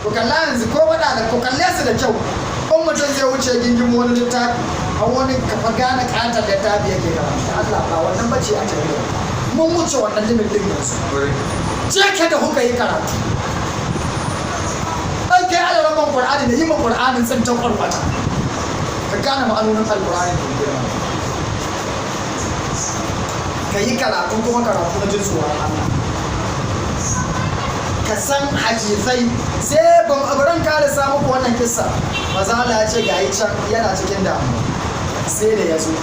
ku kalla yanzu ko wada da ku kalle su da kyau in mutum zai wuce gingin wani littafi a wani kafa gane katar littafi yake karanta Allah ba wannan bace a tafiya mun wuce wannan limin din yanzu je ka da kuka yi karatu an kai alaran Qur'ani da yi ma Qur'anin tsintan kwarkwata ka gane ma'anonin alƙur'ani da girma ka yi karatu kuma karatu na jin tsoron Allah ka san hadisai sai ban aburan ka da samu ku wannan kissa maza Allah ya ce ga yi can yana cikin damuwa sai da ya zo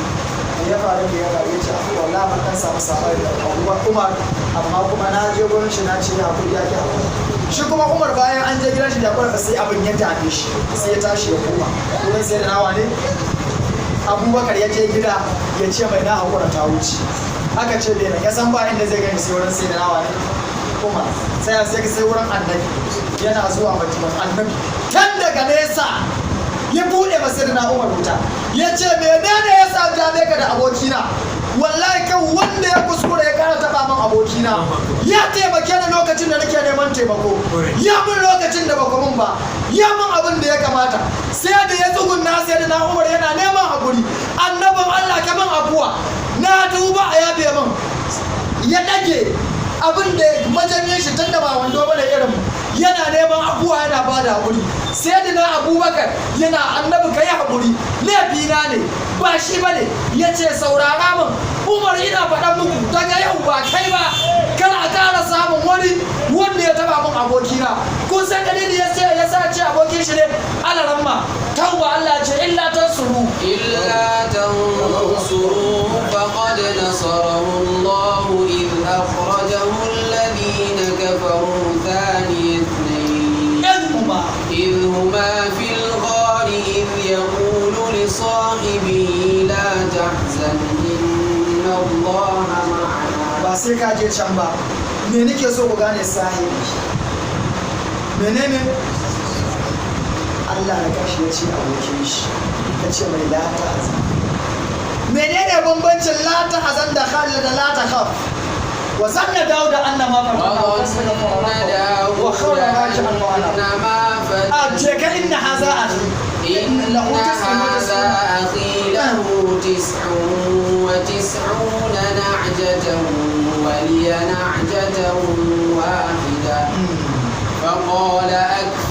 ya faru da ya faru ya ce wallahi ban kan samu sabari da Umar amma kuma na je gurin shi na ce ya kudi ya ki hakuri shi kuma Umar bayan an je gidan shi da Umar sai abin ya dame shi sai ya tashi ya koma kuma sai da nawa ne Abubakar ya je gida ya ce mai na hakura ta wuce aka ce bai ya san ba inda zai gani sai wurin sai da nawa ne kuma sai wurin annabi yana zuwa madinan annabi kan daga nesa ya bude masir na Umar wuta ya ce menene ya sa dame ka da abokina wallahi kan wanda ya kuskure ya kara taba min abokina ya taimake ni lokacin da nake neman taimako ya mun lokacin da bako mun ba ya mun abin da ya kamata sai da ya tsugunna sai da na Umar yana neman hakuri annabin Allah kaman abuwa na duba a yabe min ya dage abin da majanyin shi tunda ba wando bane irin yana neman abuwa yana bada hakuri sai da na Abubakar yana annabi kai hakuri laifina ne ba shi bane yace saurara min Umar ina faɗan muku daga yau ba kai ba kar a ƙara samun wani wanda ya taba min abokina kun san dalili ya sa ce abokin shi ne alaramma tauba Allah ce illa tansuru faqad nasarahu Allah id akhrajahu alladhina kafaru thani ithnain إذ هما في الغار إذ يقول لصاحبه لا تحزن إن الله معنا. ba sai ka je can ba me nake so ku gane sahibi menene Allah na kashi ya ce abokin shi ya ce mai la ta hazan menene bambancin la ta hazan da Khalid da la ta khaf wa zanna Dawud annama wa khawra raji'an wa ana أجيك إن هذا أخي إن هذا أخي له 99 نعجة ولي نعجة واحدة فقال أكفر